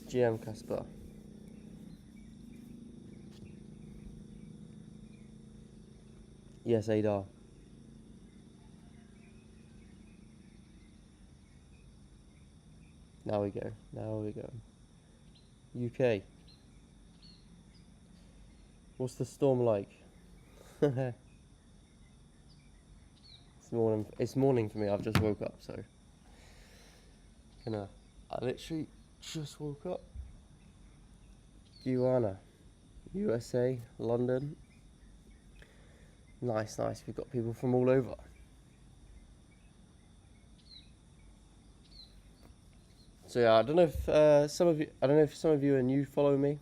GM Casper. Yes, Adar. Now we go. Now we go. UK. What's the storm like? It's morning. It's morning for me. I've just woke up, so I literally just woke up. Guyana, USA, London. Nice, nice. We've got people from all over. So yeah, I don't know if some of you are new following me.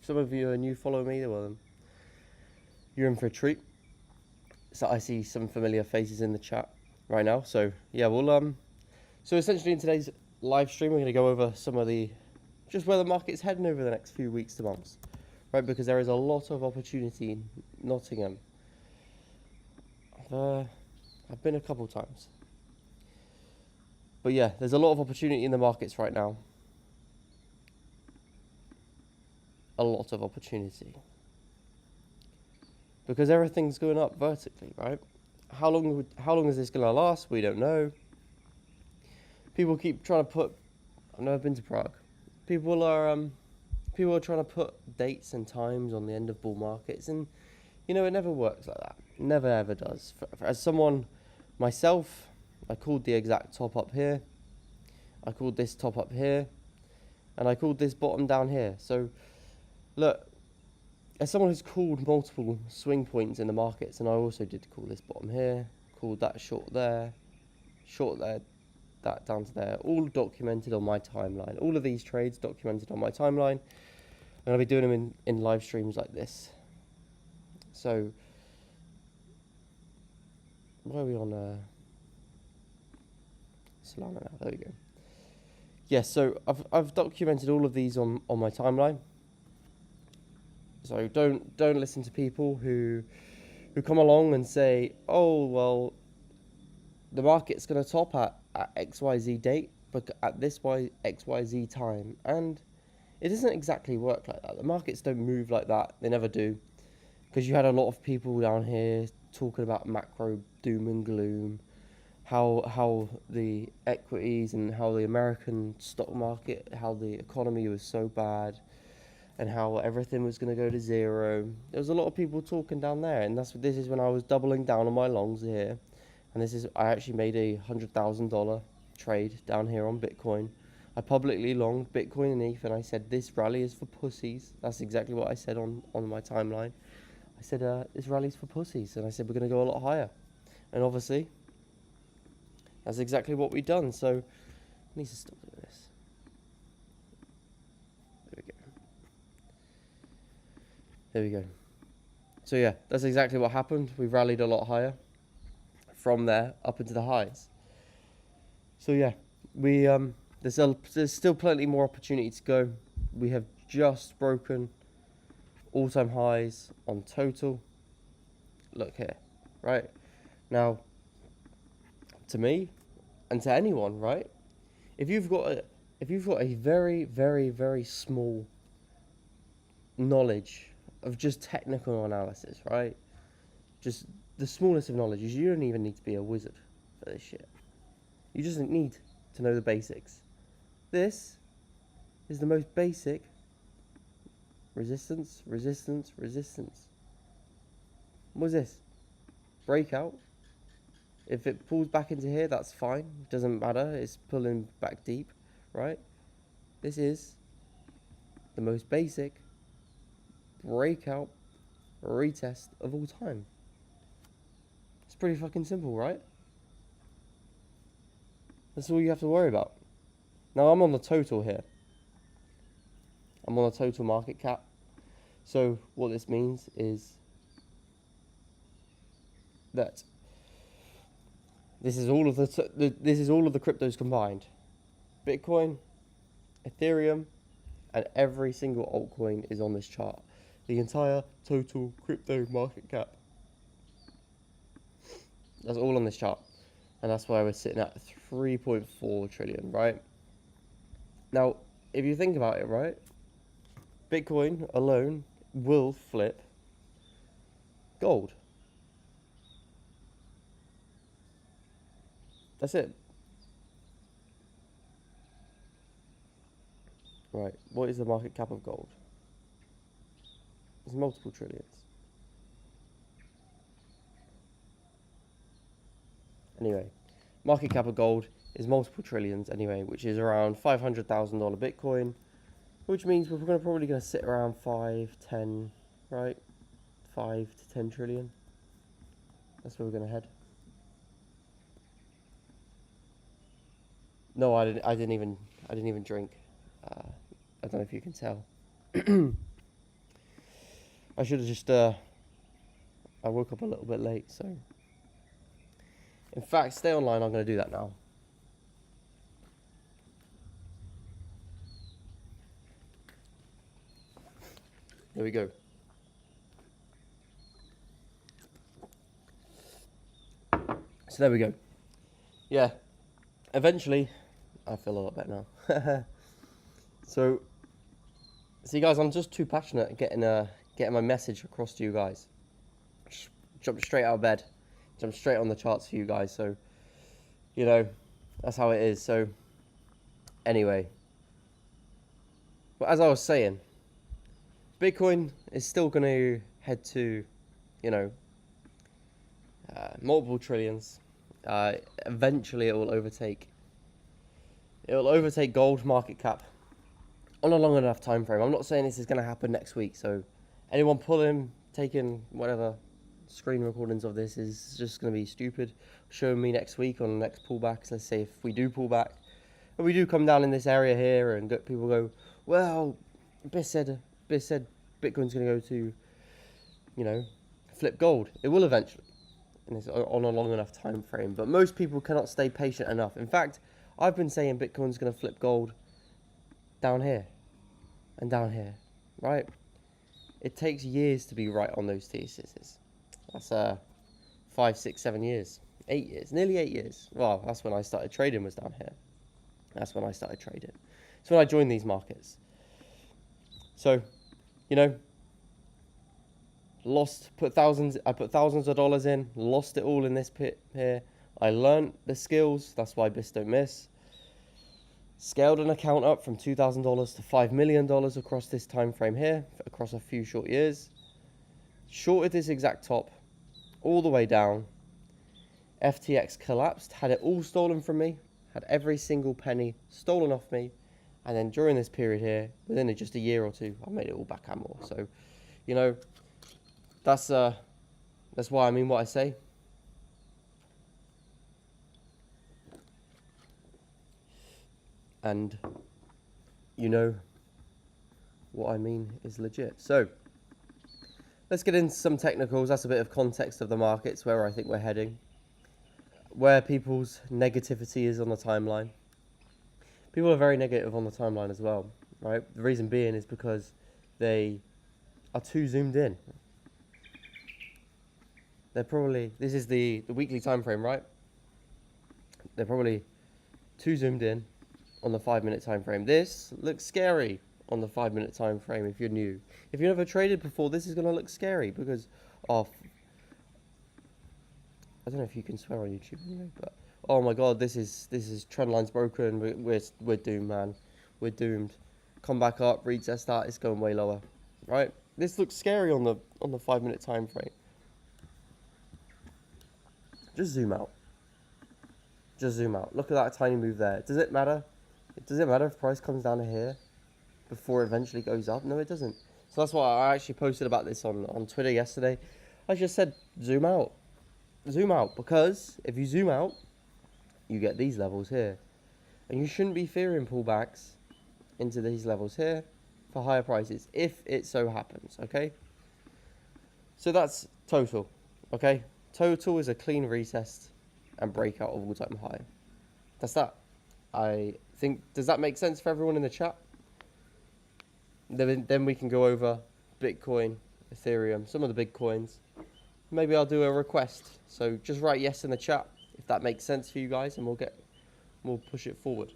If some of you are new following me, well, you're in for a treat. So I see some familiar faces in the chat right now. So yeah, so essentially in today's live stream, we're going to go over some of just where the market's heading over the next few weeks to months, right? Because there is a lot of opportunity in Nottingham. I've been a couple times. But yeah, there's a lot of opportunity in the markets right now. A lot of opportunity. Because everything's going up vertically, right? How long is this going to last? We don't know. People keep trying to put... I've never been to Prague. People are trying to put dates and times on the end of bull markets, and it never works like that. It never ever does. As someone, myself, I called the exact top up here. I called this top up here. And I called this bottom down here. So, look, as someone who's called multiple swing points in the markets, and I also did call this bottom here, called that short there, that down to there, all documented on my timeline. All of these trades documented on my timeline. And I'll be doing them in live streams like this. So, where are we on Solana now? There we go. Yes, so I've documented all of these on my timeline. So don't listen to people who come along and say, oh well, the market's going to top at XYZ date, but at this XYZ time, and it doesn't exactly work like that. The markets don't move like that. They never do. Because you had a lot of people down here talking about macro doom and gloom, how the equities and how the American stock market, how the economy was so bad, and how everything was going to go to zero. There was a lot of people talking down there, and this is when I was doubling down on my longs here, and I actually made a $100,000 trade down here on Bitcoin. I publicly longed Bitcoin and ETH, and I said this rally is for pussies. That's exactly what I said on my timeline. I said, this rally's for pussies. And I said, we're going to go a lot higher. And obviously, that's exactly what we've done. So, I need to stop doing this. There we go. So yeah, that's exactly what happened. We rallied a lot higher from there up into the highs. So yeah, there's still plenty more opportunity to go. We have just broken all-time highs on total. Look here, right? Now, to me, and to anyone, right? If you've got a very, very, very small knowledge of just technical analysis, right? Just the smallest of knowledge, you don't even need to be a wizard for this shit. You just need to know the basics. This is the most basic resistance, resistance, resistance. What is this? Breakout. If it pulls back into here, that's fine. It doesn't matter. It's pulling back deep, right? This is the most basic breakout retest of all time. It's pretty fucking simple, right? That's all you have to worry about. Now I'm on the total here. I'm on a total market cap. So what this means is that this is all of the cryptos combined. Bitcoin, Ethereum, and every single altcoin is on this chart. The entire total crypto market cap. That's all on this chart. And that's why we're sitting at 3.4 trillion, right? Now, if you think about it, right, Bitcoin alone will flip gold. That's it. Right, what is the market cap of gold? It's multiple trillions. Anyway, market cap of gold is multiple trillions anyway, which is around $500,000 Bitcoin, which means we're probably going to sit around 5-10, right? 5 to 10 trillion. That's where we're going to head. No, I didn't even drink. I don't know if you can tell. I should have just. I woke up a little bit late, so. In fact, stay online. I'm going to do that now. There we go. So there we go. Yeah. Eventually, I feel a lot better now. So, see guys, I'm just too passionate at getting my message across to you guys. Just jumped straight out of bed, jumped straight on the charts for you guys. So, you know, that's how it is. So, anyway, but as I was saying, Bitcoin is still going to head to, you know, multiple trillions. Eventually, it will overtake gold market cap on a long enough time frame. I'm not saying this is going to happen next week. So, anyone taking whatever screen recordings of this is just going to be stupid. Showing me next week on the next pullbacks. Let's say if we do pull back, and we do come down in this area here, and people go, well, Biss said Bitcoin's going to go to, you know, flip gold. It will eventually, and it's on a long enough time frame. But most people cannot stay patient enough. In fact, I've been saying Bitcoin's going to flip gold down here and down here, right? It takes years to be right on those theses. That's 5, 6, 7 years, 8 years, nearly 8 years. Well, that's when I started trading, was down here. That's when I started trading. It's when I joined these markets. So, you know, I put thousands of dollars in, lost it all in this pit here. I learned the skills, that's why Biss don't miss. Scaled an account up from $2,000 to $5 million across this time frame here, across a few short years. Shorted this exact top all the way down. FTX collapsed, had it all stolen from me, had every single penny stolen off me. And then during this period here, within just a year or two, I made it all back and more. So, you know, that's why I mean what I say. And you know what I mean is legit. So let's get into some technicals. That's a bit of context of the markets, where I think we're heading, where people's negativity is on the timeline. People are very negative on the timeline as well, right? The reason being is because they are too zoomed in. They're probably, this is the weekly time frame, right? They're probably too zoomed in on the 5-minute time frame. This looks scary on the 5-minute time frame if you're new. If you've never traded before, this is going to look scary because of, I don't know if you can swear on YouTube anyway, but oh my god, this is trend line's broken. We're doomed, man. We're doomed. Come back up, retest that. It's going way lower, right? This looks scary on the 5-minute time frame. Just zoom out. Just zoom out. Look at that tiny move there. Does it matter? Does it matter if price comes down to here before it eventually goes up? No, it doesn't. So that's why I actually posted about this on Twitter yesterday. I just said zoom out. Zoom out, because if you zoom out, you get these levels here. And you shouldn't be fearing pullbacks into these levels here for higher prices if it so happens, okay? So that's total, okay? Total is a clean retest and breakout of all-time high. That's that. I think, does that make sense for everyone in the chat? Then we can go over Bitcoin, Ethereum, some of the big coins. Maybe I'll do a request. So just write yes in the chat if that makes sense for you guys, and we'll push it forward.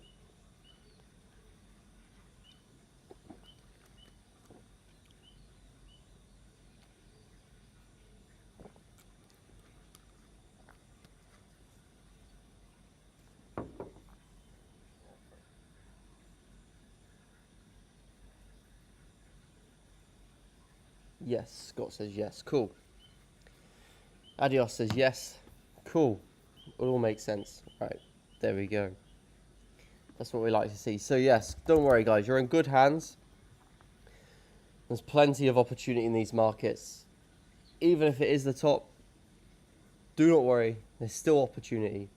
Yes, Scott says yes. Cool. Adios says yes. Cool. It all makes sense. Right, there we go. That's what we like to see. So yes, don't worry guys, you're in good hands. There's plenty of opportunity in these markets. Even if it is the top, do not worry, there's still opportunity.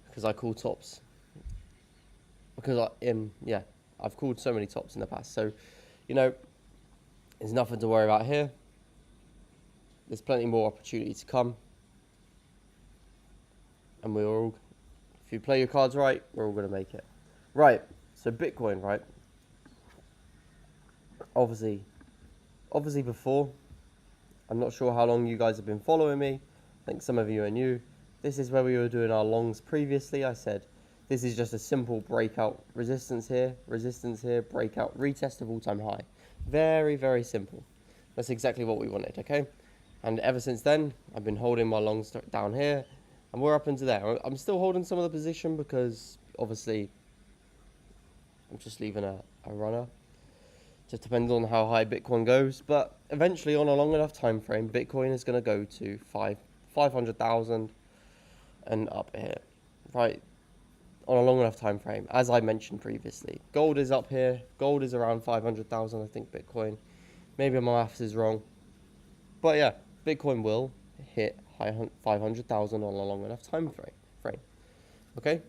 Because I call tops. Because I've called so many tops in the past. So, you know, there's nothing to worry about here. There's plenty more opportunity to come. And we're all, if you play your cards right, we're all going to make it. Right, so Bitcoin, right? Obviously before, I'm not sure how long you guys have been following me. I think some of you are new. This is where we were doing our longs previously. I said, this is just a simple breakout. Resistance here, breakout, retest of all-time high. Very, very simple. That's exactly what we wanted, okay? And ever since then, I've been holding my longs down here, and we're up into there. I'm still holding some of the position because, obviously, I'm just leaving a runner. Just depends on how high Bitcoin goes. But eventually, on a long enough time frame, Bitcoin is going to go to 500,000 and up here, right? On a long enough time frame, as I mentioned previously. Gold is up here. Gold is around 500,000, I think, Bitcoin. Maybe my maths is wrong. But yeah, Bitcoin will hit 500,000 on a long enough time frame. Okay?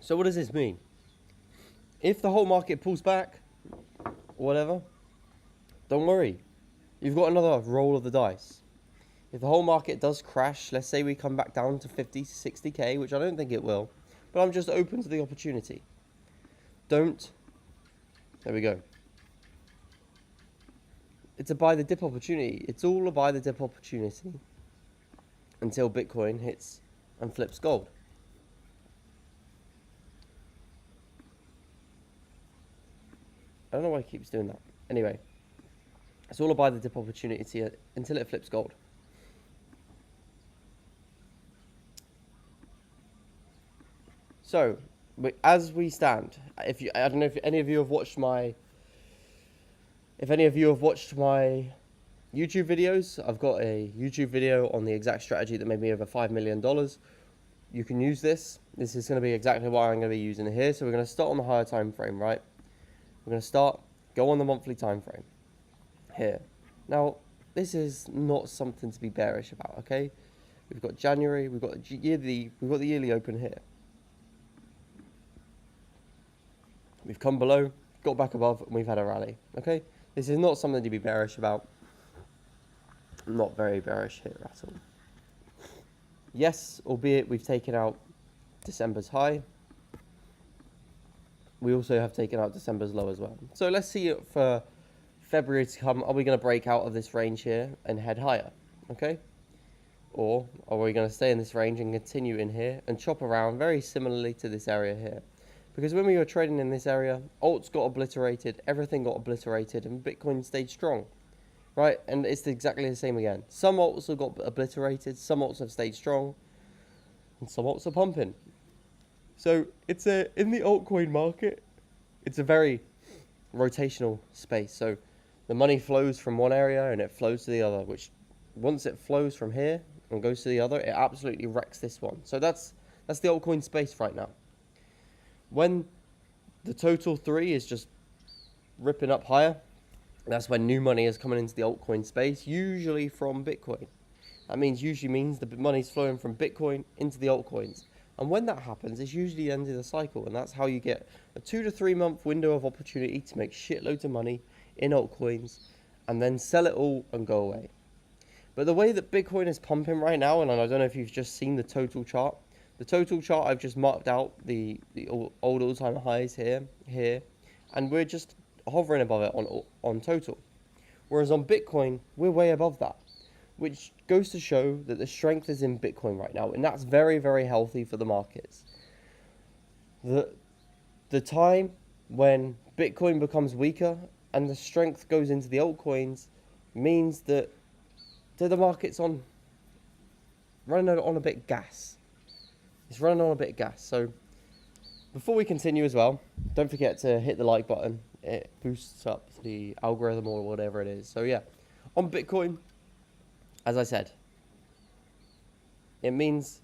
So what does this mean? If the whole market pulls back, whatever, don't worry. You've got another roll of the dice. If the whole market does crash, let's say we come back down to 50 to 60k, which I don't think it will, but I'm just open to the opportunity. There we go. It's a buy the dip opportunity. It's all a buy the dip opportunity until Bitcoin hits and flips gold. I don't know why it keeps doing that. Anyway, it's all a buy the dip opportunity until it flips gold. So, as we stand, I don't know if any of you have watched my YouTube videos. I've got a YouTube video on the exact strategy that made me over $5 million. You can use this. This is going to be exactly what I'm going to be using here. So we're going to start on the higher time frame, right? We're going to go on the monthly time frame here. Now, this is not something to be bearish about, okay? We've got January, we've got the yearly open here. We've come below, got back above, and we've had a rally, okay? This is not something to be bearish about. I'm not very bearish here at all. Yes, albeit we've taken out December's high. We also have taken out December's low as well. So let's see for February to come. Are we going to break out of this range here and head higher? Okay. Or are we going to stay in this range and continue in here and chop around very similarly to this area here? Because when we were trading in this area, alts got obliterated, everything got obliterated, and Bitcoin stayed strong. Right? And it's exactly the same again. Some alts have got obliterated, some alts have stayed strong, and some alts are pumping. So in the altcoin market, it's a very rotational space. So the money flows from one area and it flows to the other, which once it flows from here and goes to the other, it absolutely wrecks this one. So that's the altcoin space right now. When the total 3 is just ripping up higher, that's when new money is coming into the altcoin space, usually from Bitcoin. That usually means the money's flowing from Bitcoin into the altcoins. And when that happens, it's usually the end of the cycle. And that's how you get a 2 to 3 month window of opportunity to make shitloads of money in altcoins and then sell it all and go away. But the way that Bitcoin is pumping right now, and I don't know if you've just seen the total chart. The total chart, I've just marked out the old all-time highs here, and we're just hovering above it on total. Whereas on Bitcoin, we're way above that, which goes to show that the strength is in Bitcoin right now, and that's very, very healthy for the markets. The time when Bitcoin becomes weaker and the strength goes into the altcoins means that the market's running on a bit gas. It's running on a bit of gas. So Before we continue as well, don't forget to hit the like button. It boosts up the algorithm or whatever it is. So yeah, on Bitcoin, as I said, it means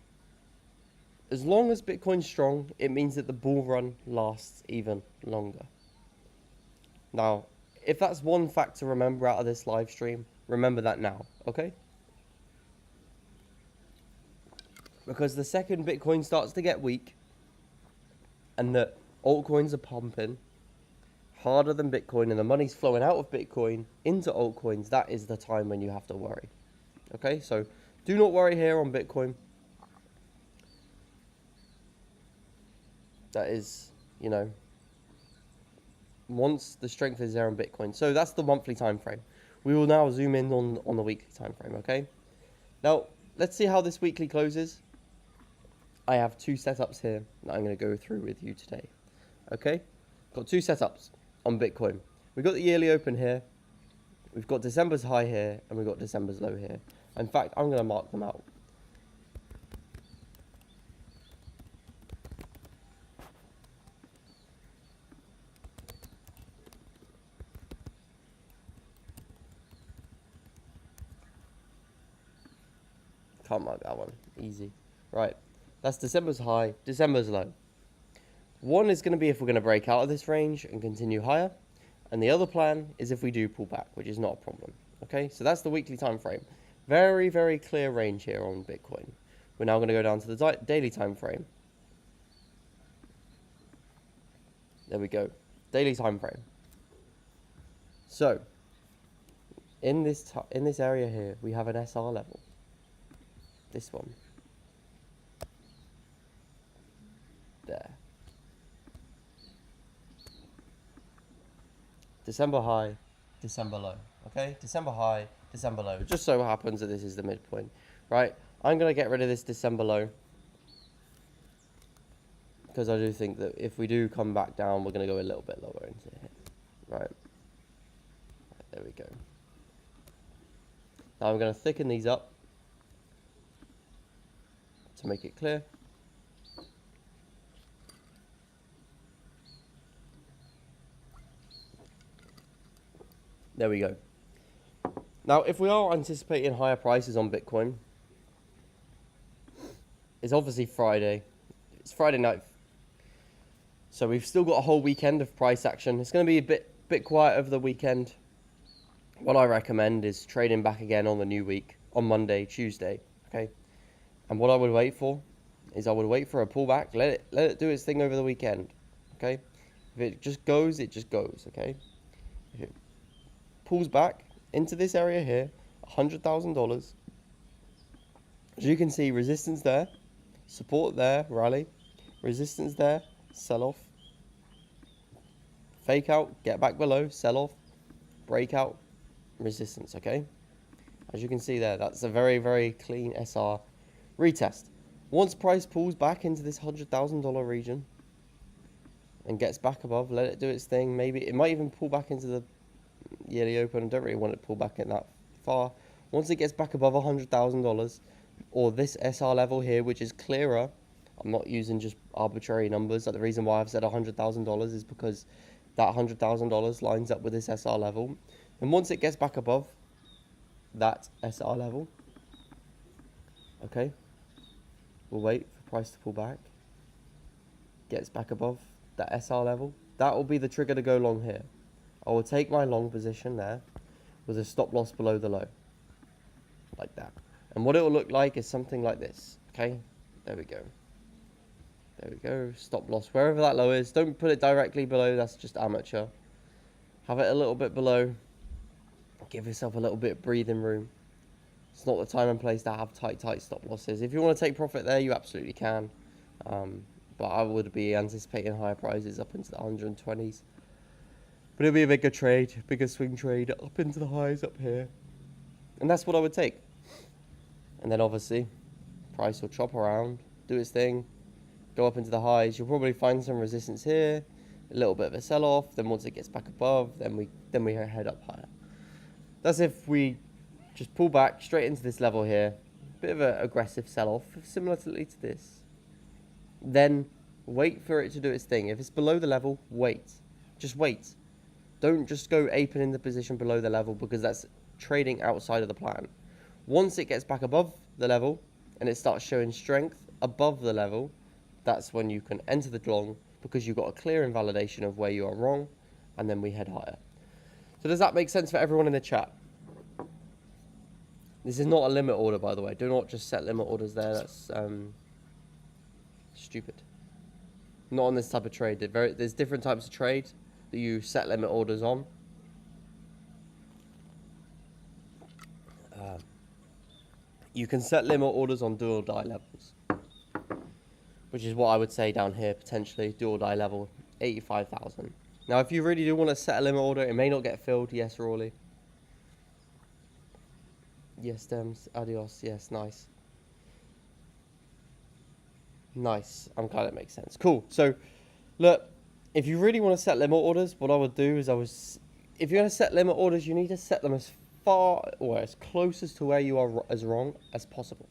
as long as Bitcoin's strong, it means that the bull run lasts even longer. Now, if that's one fact to remember out of this live stream, remember that now, okay? Because the second Bitcoin starts to get weak and the altcoins are pumping harder than Bitcoin and the money's flowing out of Bitcoin into altcoins, that is the time when you have to worry. Okay, so do not worry here on Bitcoin. That is, you know, once the strength is there on Bitcoin. So that's the monthly time frame. We will now zoom in on the weekly time frame, okay? Now, let's see how this weekly closes. I have two setups here that I'm going to go through with you today. Okay? Got two setups on Bitcoin. We've got the yearly open here. We've got December's high here, and we've got December's low here. In fact, I'm going to mark them out. Can't mark that one. Easy. Right. That's December's high, December's low. One is going to be if we're going to break out of this range and continue higher. And the other plan is if we do pull back, which is not a problem. Okay, so that's the weekly time frame. Very, very clear range here on Bitcoin. We're now going to go down to the daily time frame. There we go. Daily time frame. So, in this area here, we have an SR level. This one. There. December high, December low. Okay, December high, December low. It just so happens that this is the midpoint, right? I'm going to get rid of this December low because I do think that if we do come back down, we're going to go a little bit lower into here, right? There we go. Now I'm going to thicken these up to make it clear. There we go. Now, if we are anticipating higher prices on Bitcoin, it's obviously Friday. It's Friday night. So we've still got a whole weekend of price action. It's going to be a bit quiet over the weekend. What I recommend is trading back again on the new week, on Monday, Tuesday, okay? And what I would wait for is I would wait for a pullback, let it do its thing over the weekend, okay? If it just goes, okay? If it pulls back into this area here, $100,000. As you can see, resistance there, support there, rally, resistance there, sell off, fake out, get back below, sell off, breakout, resistance, okay? As you can see there, that's a very, very clean SR retest. Once price pulls back into this $100,000 region and gets back above, let it do its thing. Maybe it might even pull back into the yearly open. I don't really want it to pull back in that far. Once it gets back above $100,000 or this SR level here, which is clearer, I'm not using just arbitrary numbers. The reason why I've said $100,000 is because that $100,000 lines up with this SR level. And once it gets back above that SR level, okay, we'll wait for price to pull back, gets back above that SR level. That will be the trigger to go long here. I will take my long position there with a stop loss below the low, like that. And what it will look like is something like this, okay? There we go. There we go, stop loss wherever that low is. Don't put it directly below, that's just amateur. Have it a little bit below. Give yourself a little bit of breathing room. It's not the time and place to have tight stop losses. If you want to take profit there, you absolutely can. But I would be anticipating higher prices up into the 120s. But it'll be a bigger trade, bigger swing trade up into the highs up here. And that's what I would take. And then obviously, price will chop around, do its thing, go up into the highs. You'll probably find some resistance here, a little bit of a sell-off. Then once it gets back above, then we head up higher. That's if we just pull back straight into this level here. Bit of an aggressive sell-off, similarly to this. Then Wait for it to do its thing. If it's below the level, wait. Just wait. Don't just go aping in the position below the level, because that's trading outside of the plan. Once it gets back above the level and it starts showing strength above the level, that's when you can enter the long, because you've got a clear invalidation of where you are wrong, and then we head higher. So does that make sense for everyone in the chat? This is not a limit order, by the way. Do not just set limit orders there. That's stupid. Not on this type of trade. There's different types of trade that you set limit orders on. You can set limit orders on do or die levels, which is what I would say down here, potentially. Do or die level, 85,000. Now, if you really do want to set a limit order, it may not get filled. Yes, Rawley. Yes, Stems. Adios. Yes, nice. Nice. I'm glad it makes sense. Cool. So, look, if you really want to set limit orders, what I would do is if you're going to set limit orders, you need to set them as far or as close as to where you are as wrong as possible.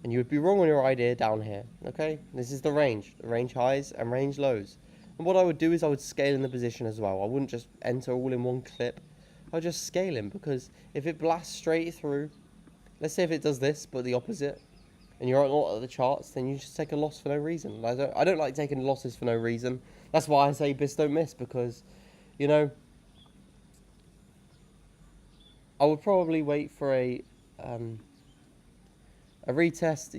And you would be wrong on your idea down here. Okay? This is the range highs and range lows. And what I would do is I would scale in the position as well. I wouldn't just enter all in one clip. I'll just scale in, because if it blasts straight through, let's say if it does this, but the opposite, and you're not at the charts, then you just take a loss for no reason. I don't like taking losses for no reason. That's why I say BIS don't miss, because, you know, I would probably wait for a retest.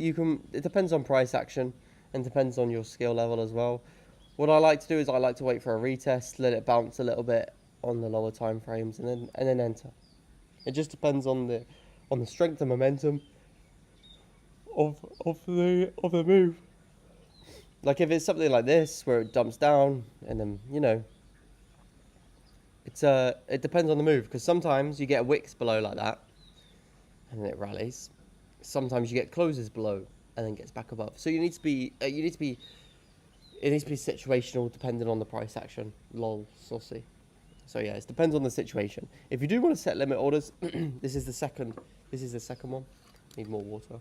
It depends on price action and depends on your skill level as well. What I like to do is I like to wait for a retest, let it bounce a little bit on the lower time frames, and then enter. It just depends on the strength and momentum of the move. Like if it's something like this where it dumps down and then, you know, it depends on the move, because sometimes you get wicks below like that and then it rallies. Sometimes you get closes below and then gets back above. So it needs to be situational, depending on the price action. Lol, saucy. So yeah, it depends on the situation. If you do want to set limit orders, this is the second one. Need more water.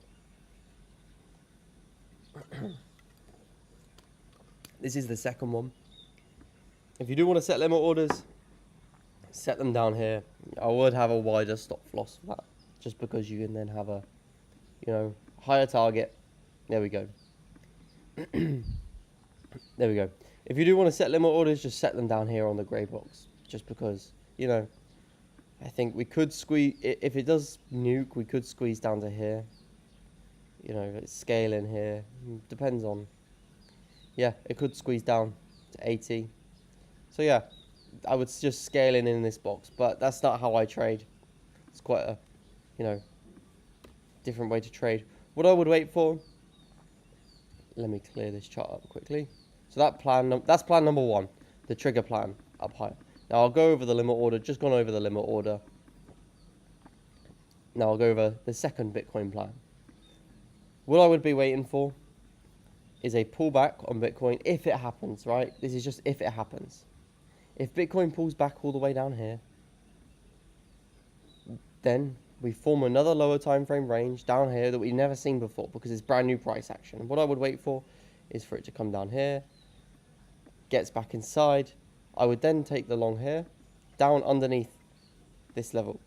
This is the second one. If you do want to set limit orders, set them down here. I would have a wider stop loss for that, just because you can then have a, you know, higher target. There we go. There we go. If you do want to set limit orders, just set them down here on the grey box, just because, you know, I think we could squeeze, if it does nuke, we could squeeze down to here. You know, it's scale in here. Depends on, yeah, it could squeeze down to 80. So yeah, I would just scale in this box, but that's not how I trade. It's quite a, you know, different way to trade. What I would wait for, let me clear this chart up quickly. So that's plan number one, the trigger plan up higher. Now I'll go over the limit order, just gone over the limit order. Now I'll go over the second Bitcoin plan. What I would be waiting for is a pullback on Bitcoin if it happens, right? This is just if it happens. If Bitcoin pulls back all the way down here, then we form another lower time frame range down here that we've never seen before, because it's brand new price action. What I would wait for is for it to come down here, gets back inside. I would then take the long here, down underneath this level.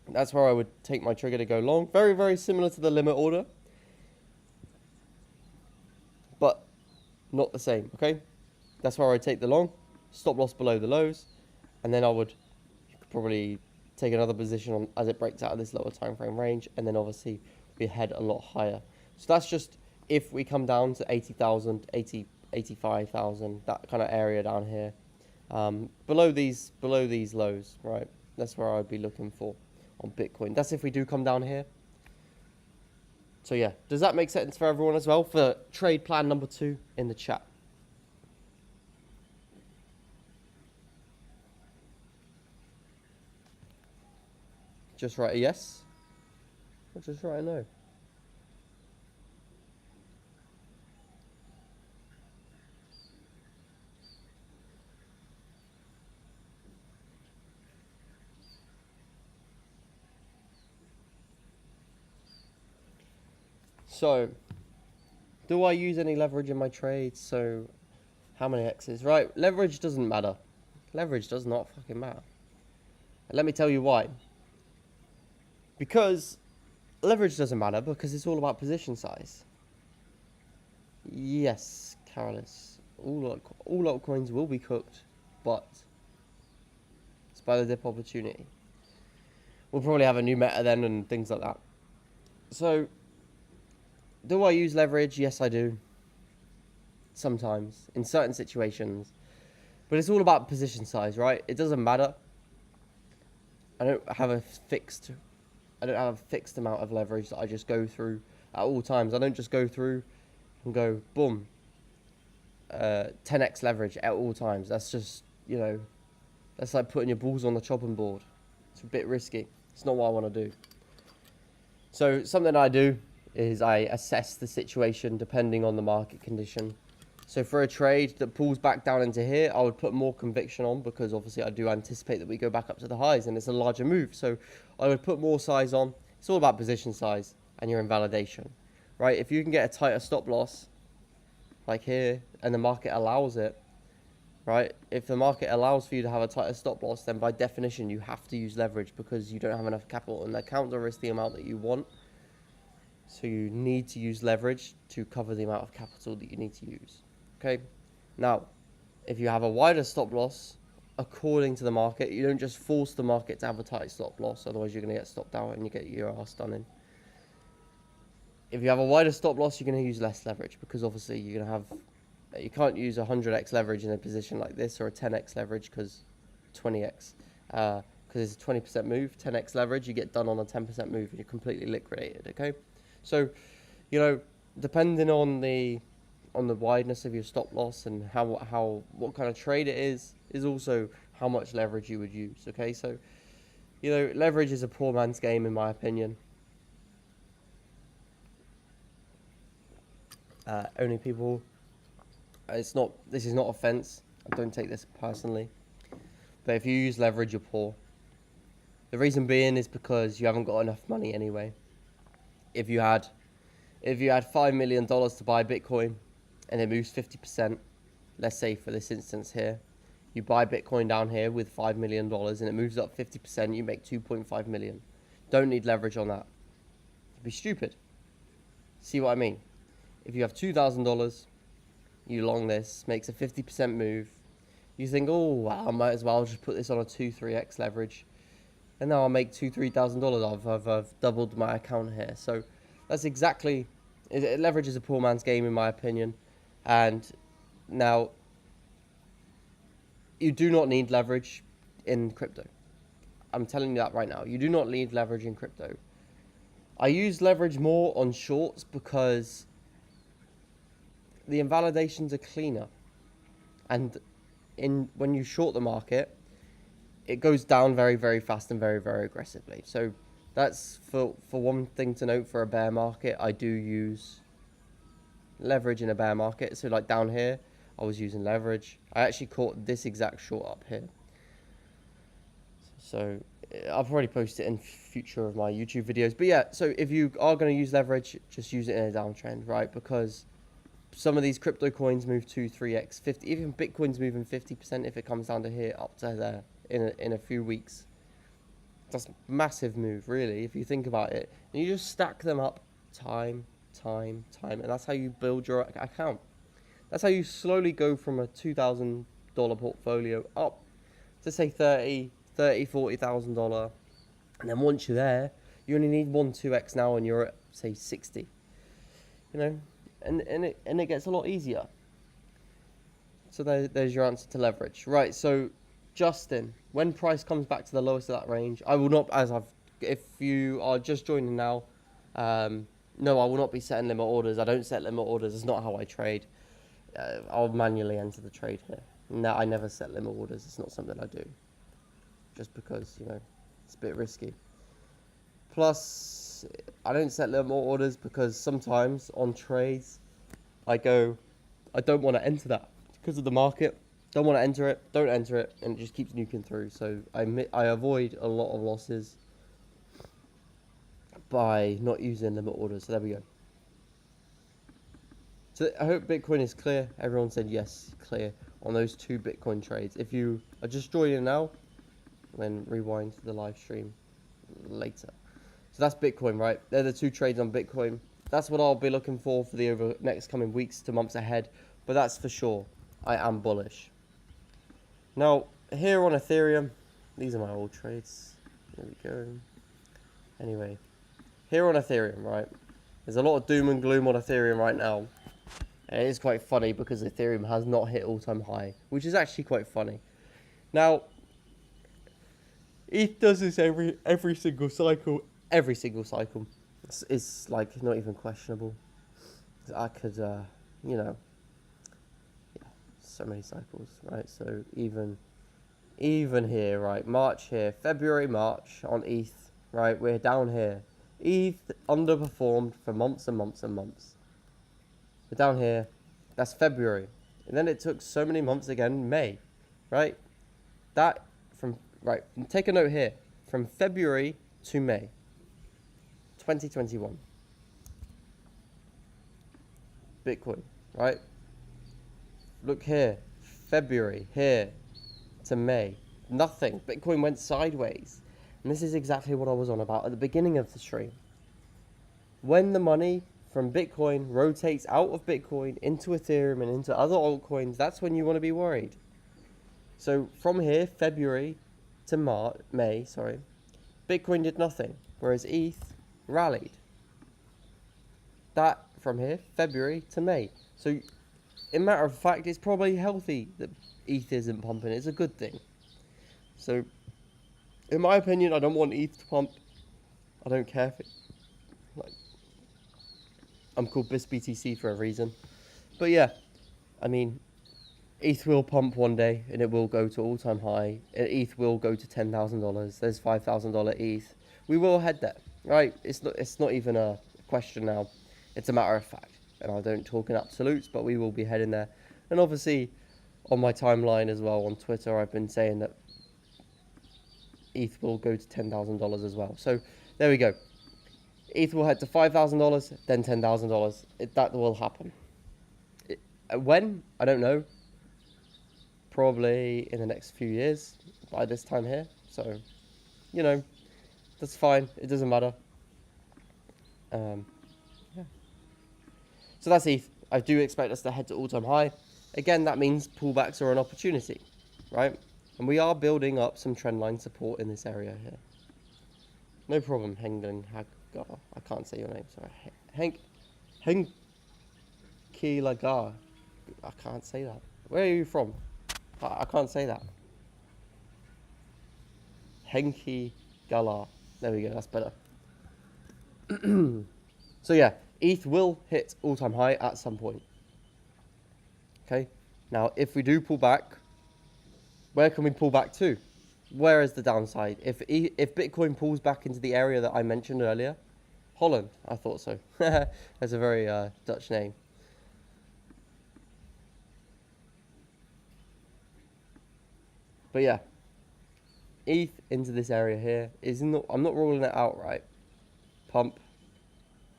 That's where I would take my trigger to go long. Very, very similar to the limit order, but not the same, okay? That's where I take the long, stop loss below the lows, and then I would probably take another position on as it breaks out of this lower time frame range, and then obviously we head a lot higher. So that's just if we come down to 80,000, 85,000, that kind of area down here, below these lows, right? That's where I'd be looking for on Bitcoin. That's if we do come down here. So yeah, does that make sense for everyone as well for trade plan number 2 in the chat? Just write a yes, or just write a no. So, do I use any leverage in my trades? So how many X's? Right, leverage doesn't matter. Leverage does not fucking matter. And let me tell you why. Because leverage doesn't matter because it's all about position size. Yes, Carolus. All altcoins will be cooked, but it's by the dip opportunity. We'll probably have a new meta then and things like that. So, do I use leverage? Yes, I do. Sometimes, in certain situations. But it's all about position size, right? It doesn't matter. I don't have a fixed amount of leverage that I just go through at all times. I don't just go through and go, boom, 10x leverage at all times. That's just, that's like putting your balls on the chopping board. It's a bit risky. It's not what I want to do. So something I do is I assess the situation depending on the market condition. So for a trade that pulls back down into here, I would put more conviction on because obviously I do anticipate that we go back up to the highs and it's a larger move. So I would put more size on. It's all about position size and your invalidation, right? If you can get a tighter stop loss like here and the market allows it, right? If the market allows for you to have a tighter stop loss, then by definition you have to use leverage because you don't have enough capital and the account risk the amount that you want. So you need to use leverage to cover the amount of capital that you need to use. Okay. Now, if you have a wider stop loss, according to the market, you don't just force the market to have a tight stop loss, otherwise you're going to get stopped out and you get your ass done in. If you have a wider stop loss, you're going to use less leverage because obviously you're going to have, you can't use 100x leverage in a position like this or a 10x leverage because 20x, because it's a 20% move, 10x leverage, you get done on a 10% move and you're completely liquidated. Okay. So, depending on the wideness of your stop loss and what kind of trade it is also how much leverage you would use. Okay, so leverage is a poor man's game in my opinion. Only people. This is not offense. I don't take this personally. But if you use leverage, you're poor. The reason being is because you haven't got enough money anyway. If you had $5 million to buy Bitcoin and it moves 50%, let's say for this instance here, you buy Bitcoin down here with $5 million and it moves up 50%, you make 2.5 million. Don't need leverage on that. It'd be stupid. See what I mean? If you have $2,000, you long this, makes a 50% move, you think, oh, wow, I might as well just put this on a 2-3x leverage. And now I'll make $2,000-$3,000. I've doubled my account here. So that's exactly, leverage is a poor man's game in my opinion. And now, you do not need leverage in crypto. I'm telling you that right now. You do not need leverage in crypto. I use leverage more on shorts because the invalidations are cleaner. And when you short the market, it goes down very, very fast and very, very aggressively. So that's for one thing to note for a bear market. I do use leverage in a bear market. So like down here, I was using leverage. I actually caught this exact short up here. So I'll probably post it in future of my YouTube videos. But yeah, so if you are going to use leverage, just use it in a downtrend, right? Because some of these crypto coins move 2-3x, 50. Even Bitcoin's moving 50% if it comes down to here, up to there in a few weeks. That's a massive move, really, if you think about it. And you just stack them up time, and that's how you build your account. That's how you slowly go from a $2,000 portfolio up to say $40,000. And then once you're there, you only need 1-2x now and you're at say 60. And it gets a lot easier. So there's your answer to leverage. Right, so Justin, when price comes back to the lowest of that range, I will not, if you are just joining now, no, I will not be setting limit orders. I don't set limit orders. It's not how I trade. I'll manually enter the trade here. No, I never set limit orders. It's not something I do. Just because, it's a bit risky. Plus, I don't set limit orders because sometimes on trades, I don't want to enter that because of the market. Don't want to enter it. Don't enter it. And it just keeps nuking through. So I avoid a lot of losses by not using limit orders. So there we go. So I hope Bitcoin is clear. Everyone said yes, clear on those 2 Bitcoin trades. If you are just joining now, then rewind the live stream later. So that's Bitcoin, right? They're the 2 trades on Bitcoin. That's what I'll be looking for the next coming weeks to months ahead. But that's for sure. I am bullish. Now, here on Ethereum, these are my old trades. There we go. Anyway, here on Ethereum, right? There's a lot of doom and gloom on Ethereum right now. And it is quite funny because Ethereum has not hit all-time high, which is actually quite funny. Now, ETH does this every single cycle. Every single cycle. It's like not even questionable. I could, you know, yeah, so many cycles, right? So even here, right? March here, February, March on ETH, right? We're down here. ETH underperformed for months and months and months. We're down here. That's February. And then it took so many months again, May, right? That from, right, take a note here. From February to May 2021. Bitcoin, right? Look here. February, here to May. Nothing. Bitcoin went sideways. And this is exactly what I was on about at the beginning of the stream. When the money from Bitcoin rotates out of Bitcoin into Ethereum and into other altcoins, that's when you want to be worried. So from here, February to May, Bitcoin did nothing, whereas ETH rallied. That from here, February to May. So in matter of fact, it's probably healthy that ETH isn't pumping. It's a good thing. So in my opinion, I don't want ETH to pump. I don't care if it, like, I'm called BISBTC for a reason. But yeah, I mean, ETH will pump one day and it will go to all-time high. ETH will go to $10,000. There's $5,000 ETH. We will head there, right? It's not even a question now. It's a matter of fact. And I don't talk in absolutes, but we will be heading there. And obviously, on my timeline as well on Twitter, I've been saying that ETH will go to $10,000 as well. So there we go. ETH will head to $5,000, then $10,000. That will happen. When? I don't know. Probably in the next few years by this time here. So, you know, that's fine. It doesn't matter. Yeah. So that's ETH. I do expect us to head to all-time high. Again, that means pullbacks are an opportunity, right? And we are building up some trendline support in this area here. No problem, Hengen Hagar. I can't say your name, sorry. Henkilagar. I can't say that. Where are you from? I can't say that. Henki Galar. There we go, that's better. So yeah, ETH will hit all-time high at some point. Okay, now if we do pull back, where can we pull back to? Where is the downside? If Bitcoin pulls back into the area that I mentioned earlier, Holland, I thought so. That's a very Dutch name. But yeah, ETH into this area here is not. I'm not ruling it out, right? Pump,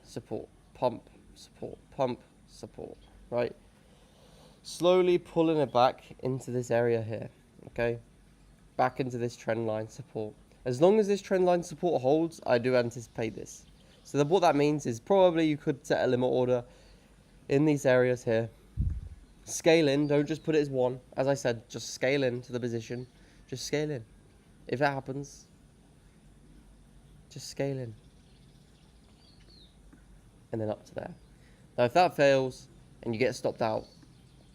support, pump, support, pump, support, right? Slowly pulling it back into this area here, okay? Back into this trend line support. As long as this trend line support holds, I do anticipate this. So what that means is probably you could set a limit order in these areas here. Scale in, don't just put it as one. As I said, just scale in to the position. Just scale in. If that happens, just scale in. And then up to there. Now if that fails and you get stopped out,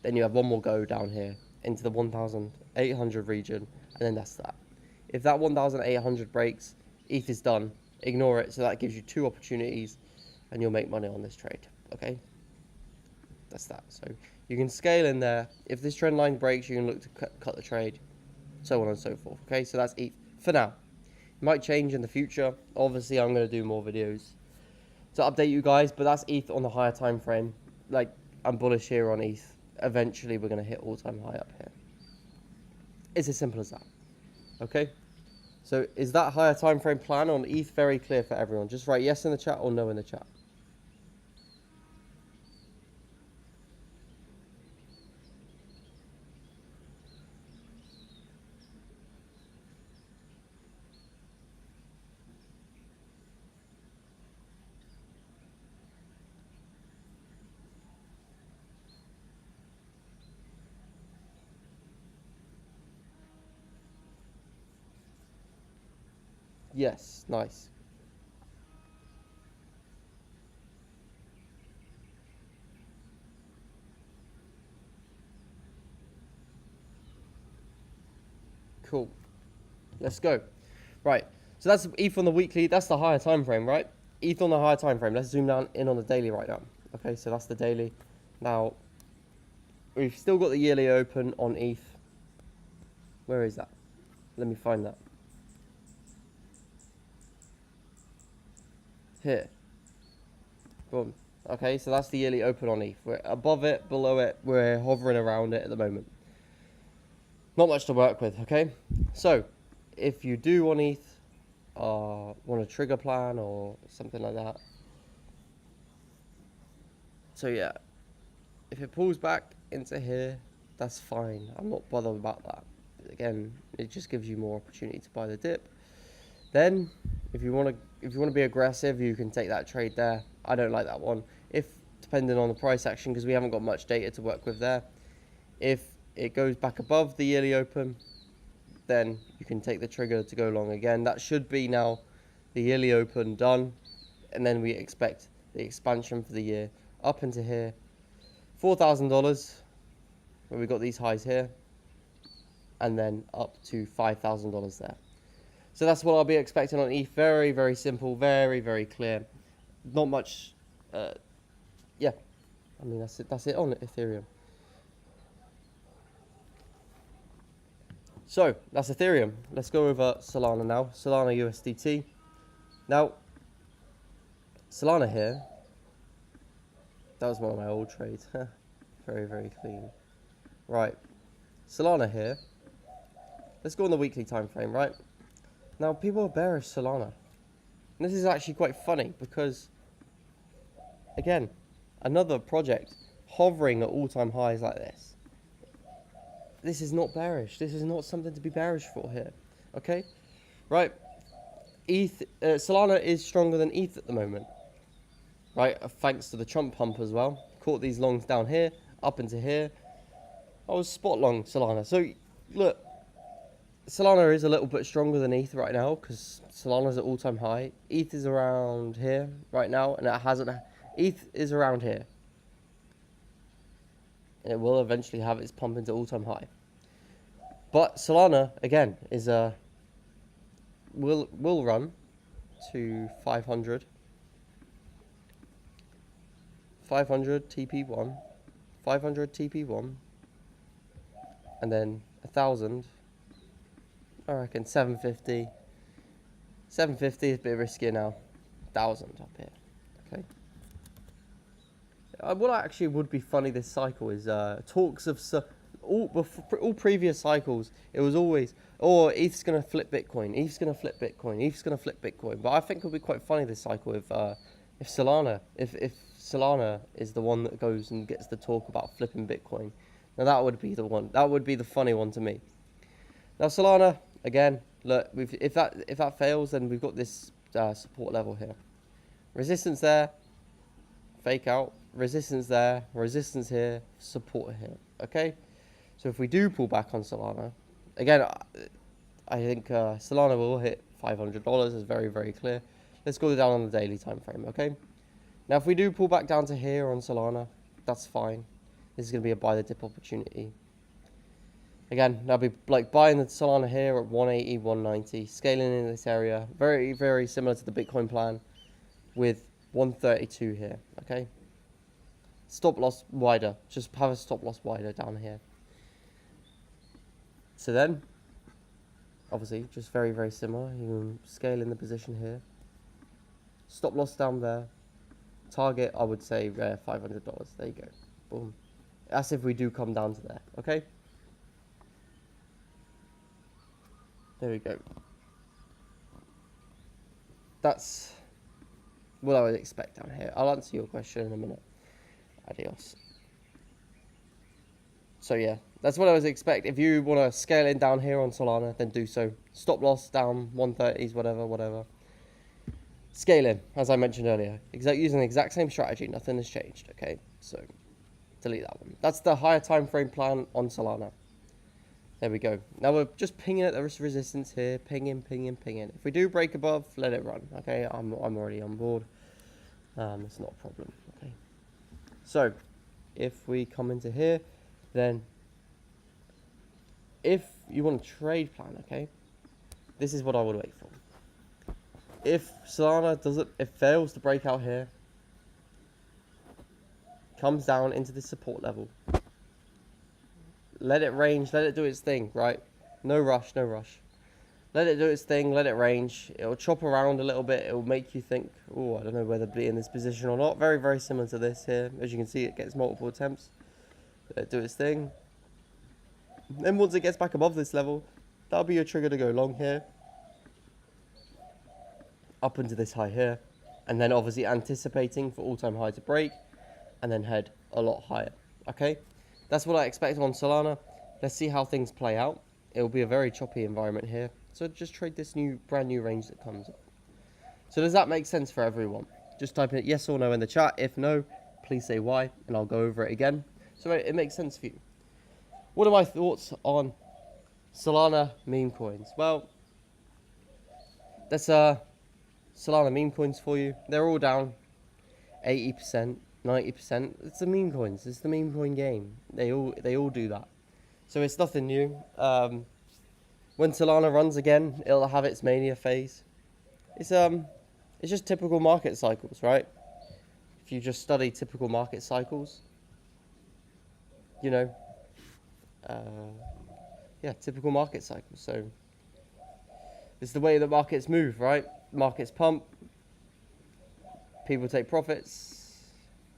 then you have one more go down here into the 1,800 region, and then that's that. If that 1,800 breaks, ETH is done. Ignore it, so that gives you 2 opportunities, and you'll make money on this trade, okay? That's that. So you can scale in there. If this trend line breaks, you can look to cut the trade, so on and so forth, okay? So that's ETH for now. It might change in the future. Obviously, I'm going to do more videos to update you guys, but that's ETH on the higher time frame. Like, I'm bullish here on ETH. Eventually, we're going to hit all-time high up here. It's as simple as that. Okay? So, is that higher time frame plan on ETH very clear for everyone? Just write yes in the chat or no in the chat. Yes, nice. Cool. Let's go. Right. So that's ETH on the weekly. That's the higher time frame, right? ETH on the higher time frame. Let's zoom down in on the daily right now. Okay, so that's the daily. Now, we've still got the yearly open on ETH. Where is that? Let me find that. Here. Boom. Okay, so that's the yearly open on ETH. We're above it, below it, we're hovering around it at the moment. Not much to work with, okay? So, if you do want ETH, want a trigger plan or something like that. So yeah, if it pulls back into here, that's fine. I'm not bothered about that. Again, it just gives you more opportunity to buy the dip. Then, if you want to be aggressive, you can take that trade there. I don't like that one. If depending on the price action, because we haven't got much data to work with there. If it goes back above the yearly open, then you can take the trigger to go long again. That should be now the yearly open done, and then we expect the expansion for the year up into here, $4,000, where we got these highs here, and then up to $5,000 there. So that's what I'll be expecting on ETH. Very, very simple, very, very clear. Not much, yeah. I mean, that's it. That's it on Ethereum. So that's Ethereum. Let's go over Solana now. Solana USDT. Now, Solana here. That was one of my old trades. Very, very clean. Right. Solana here. Let's go on the weekly time frame, right? Now, people are bearish Solana. And this is actually quite funny because, again, another project hovering at all-time highs like this. This is not bearish. This is not something to be bearish for here. Okay? Right. Solana is stronger than ETH at the moment. Right? Thanks to the Trump pump as well. Caught these longs down here, up into here. I was spot long Solana. So, look. Solana is a little bit stronger than ETH right now because Solana's at all-time high. ETH is around here right now, and it hasn't. ETH is around here, and it will eventually have its pump into all-time high. But Solana again is will run to 500, 500 TP1, 500 TP1, and then 1,000. I reckon 750. 750 is a bit riskier now. 1,000 up here. Okay. What actually would be funny this cycle is talks of all previous cycles. It was always, oh, ETH's gonna flip Bitcoin. ETH's gonna flip Bitcoin. ETH's gonna flip Bitcoin. But I think it'll be quite funny this cycle if Solana is the one that goes and gets the talk about flipping Bitcoin. Now that would be the one. That would be the funny one to me. Now Solana. Again, look, if that fails, then we've got this support level here. Resistance there, fake out. Resistance there, resistance here, support here. Okay? So if we do pull back on Solana, again, I think Solana will hit $500. It's very, very clear. Let's go down on the daily time frame, okay? Now, if we do pull back down to here on Solana, that's fine. This is going to be a buy the dip opportunity. Again, I'll be like buying the Solana here at 180, 190, scaling in this area. Very, very similar to the Bitcoin plan with 132 here, okay? Stop loss wider. Just have a stop loss wider down here. So then, obviously, just very, very similar. You can scale in the position here. Stop loss down there. Target, I would say, $500. There you go. Boom. That's if we do come down to there, okay? There we go. That's what I would expect down here. I'll answer your question in a minute. Adios. So yeah, that's what I would expect. If you want to scale in down here on Solana, then do so. Stop loss down 130s, whatever. Scale in, as I mentioned earlier. Using the exact same strategy. Nothing has changed, okay? So delete that one. That's the higher time frame plan on Solana. There we go. Now we're just pinging at the resistance here. Pinging. If we do break above, let it run. Okay, I'm already on board. It's not a problem. Okay. So, if we come into here, then if you want a trade plan, okay, this is what I would wait for. If Solana fails to break out here, comes down into the support level, let it range, let it do its thing, right? No rush. Let it do its thing, let it range. It'll chop around a little bit. It'll make you think, oh, I don't know whether to be in this position or not. Very, very similar to this here. As you can see, it gets multiple attempts. Let it do its thing. Then once it gets back above this level, that'll be your trigger to go long here. Up into this high here. And then obviously anticipating for all-time high to break. And then head a lot higher. Okay? That's what I expect on Solana. Let's see how things play out. It'll be a very choppy environment here. So just trade this brand new range that comes up. So does that make sense for everyone? Just type in yes or no in the chat. If no, please say why, and I'll go over it again. So it makes sense for you. What are my thoughts on Solana meme coins? Well, that's Solana meme coins for you. They're all down 80%, 90%. It's the meme coins. It's the meme coin game. They all do that. So it's nothing new. When Solana runs again, it'll have its mania phase. It's just typical market cycles, right? If you just study typical market cycles, you know, yeah, typical market cycles. So it's the way that markets move, right? Markets pump, people take profits,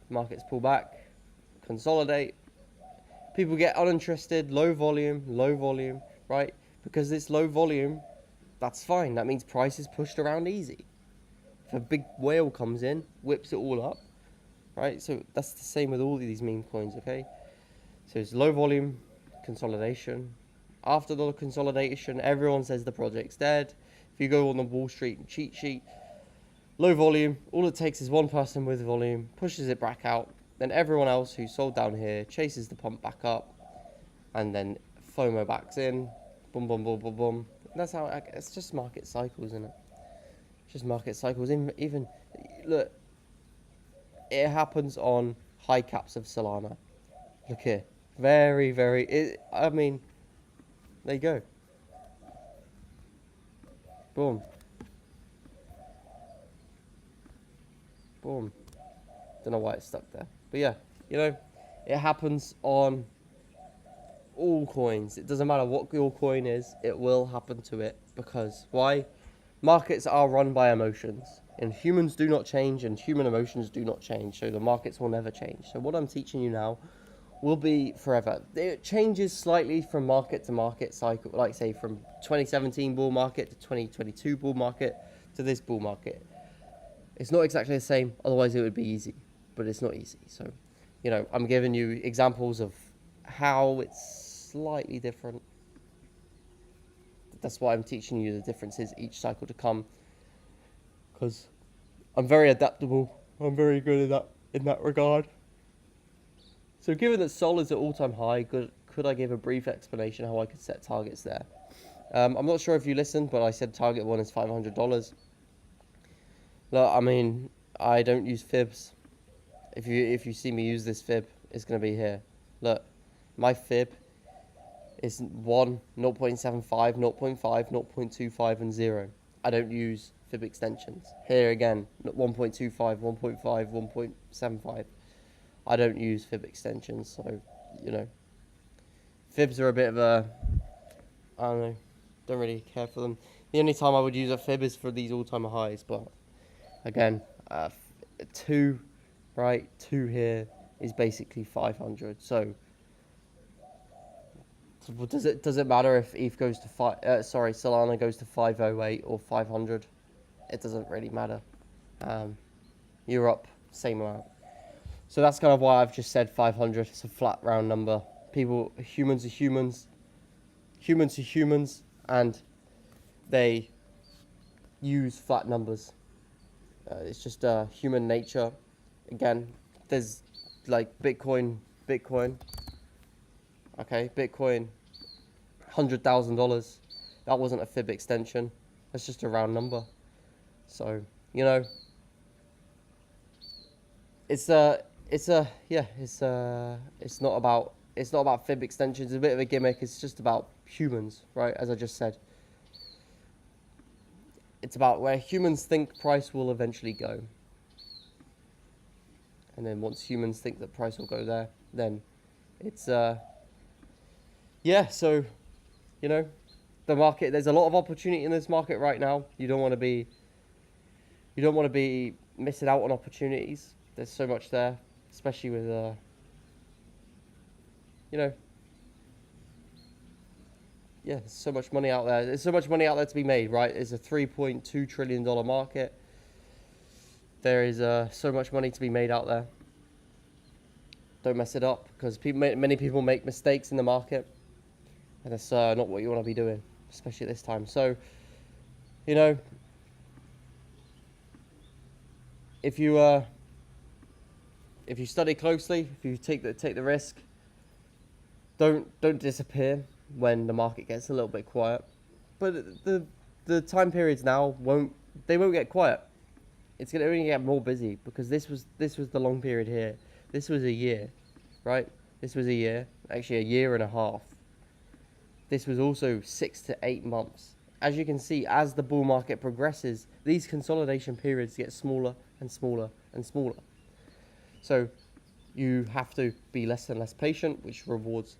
markets pull back, consolidate, people get uninterested, low volume, right? Because it's low volume, that's fine. That means price is pushed around easy. If a big whale comes in, whips it all up, right? So that's the same with all of these meme coins, okay? So it's low volume, consolidation. After the consolidation, everyone says the project's dead. If you go on the Wall Street cheat sheet, low volume, all it takes is one person with volume, pushes it back out, then everyone else who sold down here chases the pump back up, and then FOMO backs in, boom. That's how it's just market cycles, isn't it? Just market cycles. Even look, it happens on high caps of Solana. Look here, very. I mean, there you go. Boom. Don't know why it's stuck there, but yeah, you know, it happens on all coins. It doesn't matter what your coin is, it will happen to it. Because why? Markets are run by emotions, and humans do not change, and human emotions do not change, so the markets will never change. So what I'm teaching you now will be forever. It changes slightly from market to market cycle, like say from 2017 bull market to 2022 bull market to this bull market. It's not exactly the same, otherwise it would be easy, but it's not easy. So, you know, I'm giving you examples of how it's slightly different. That's why I'm teaching you the differences each cycle to come, because I'm very adaptable. I'm very good at that in that regard. So given that Sol is at all-time high, could I give a brief explanation how I could set targets there? I'm not sure if you listened, but I said target one is $500. Look, I mean, I don't use fibs. If you see me use this fib, it's going to be here. Look, my fib is 1, 0.75, 0.5, 0.25, and 0. I don't use fib extensions. Here again, 1.25, 1.5, 1.75. I don't use fib extensions, so, you know. Fibs are a bit of a, I don't know, don't really care for them. The only time I would use a fib is for these all-time highs, but again, 2, right, 2 here is basically 500, so does it matter if ETH goes to Solana goes to 508 or 500? It doesn't really matter. Europe, same amount. So that's kind of why I've just said 500. It's a flat round number. Humans are humans, and they use flat numbers. It's just human nature. Again, there's like Bitcoin. Okay, Bitcoin $100,000. That wasn't a fib extension. That's just a round number. So, you know, it's not about fib extensions. It's a bit of a gimmick. It's just about humans, right? As I just said, it's about where humans think price will eventually go. And then once humans think that price will go there, then it's so, you know, the market, there's a lot of opportunity in this market right now. You don't want to be missing out on opportunities. There's so much there, especially with there's so much money out there. There's so much money out there to be made, right? It's a $3.2 trillion market. There is so much money to be made out there. Don't mess it up, because many people make mistakes in the market, and that's not what you want to be doing, especially at this time. So, you know, if you study closely, if you take the risk, don't disappear when the market gets a little bit quiet. But the time periods now won't get quiet. It's going to only get more busy, because this was the long period here. This was a year, right? This was a year, actually a year and a half. This was also 6 to 8 months. As you can see, as the bull market progresses, these consolidation periods get smaller and smaller and smaller. So you have to be less and less patient, which rewards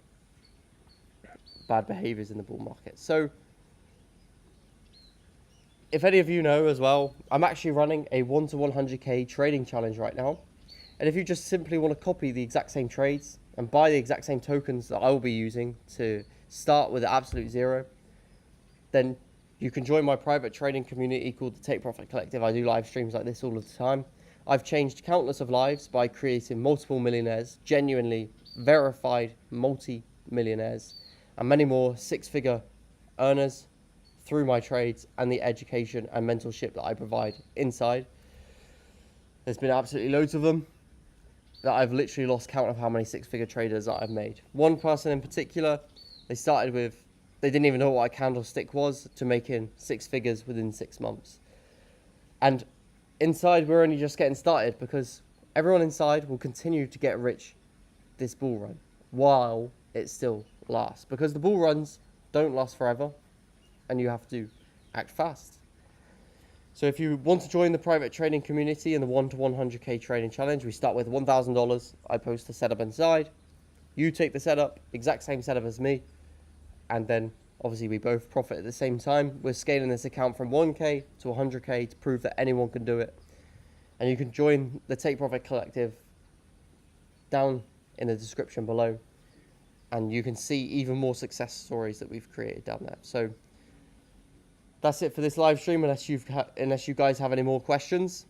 bad behaviors in the bull market. So if any of you know as well, I'm actually running a 1 to 100k trading challenge right now. And if you just simply want to copy the exact same trades and buy the exact same tokens that I will be using to start with absolute zero, then you can join my private trading community called the Take Profit Collective. I do live streams like this all of the time. I've changed countless of lives by creating multiple millionaires, genuinely verified multi-millionaires, and many more six-figure earners through my trades and the education and mentorship that I provide inside. There's been absolutely loads of them that I've literally lost count of how many six-figure traders that I've made. One person in particular, they didn't even know what a candlestick was, to making 6 figures within 6 months. And inside, we're only just getting started, because everyone inside will continue to get rich this bull run while it still lasts, because the bull runs don't last forever, and you have to act fast. So if you want to join the private trading community in the 1 to 100k trading challenge, we start with $1,000. I post the setup inside. You take the setup, exact same setup as me, and then obviously we both profit at the same time. We're scaling this account from 1k to 100k to prove that anyone can do it. And you can join the Take Profit Collective down in the description below, and you can see even more success stories that we've created down there. So that's it for this live stream, unless you guys have any more questions.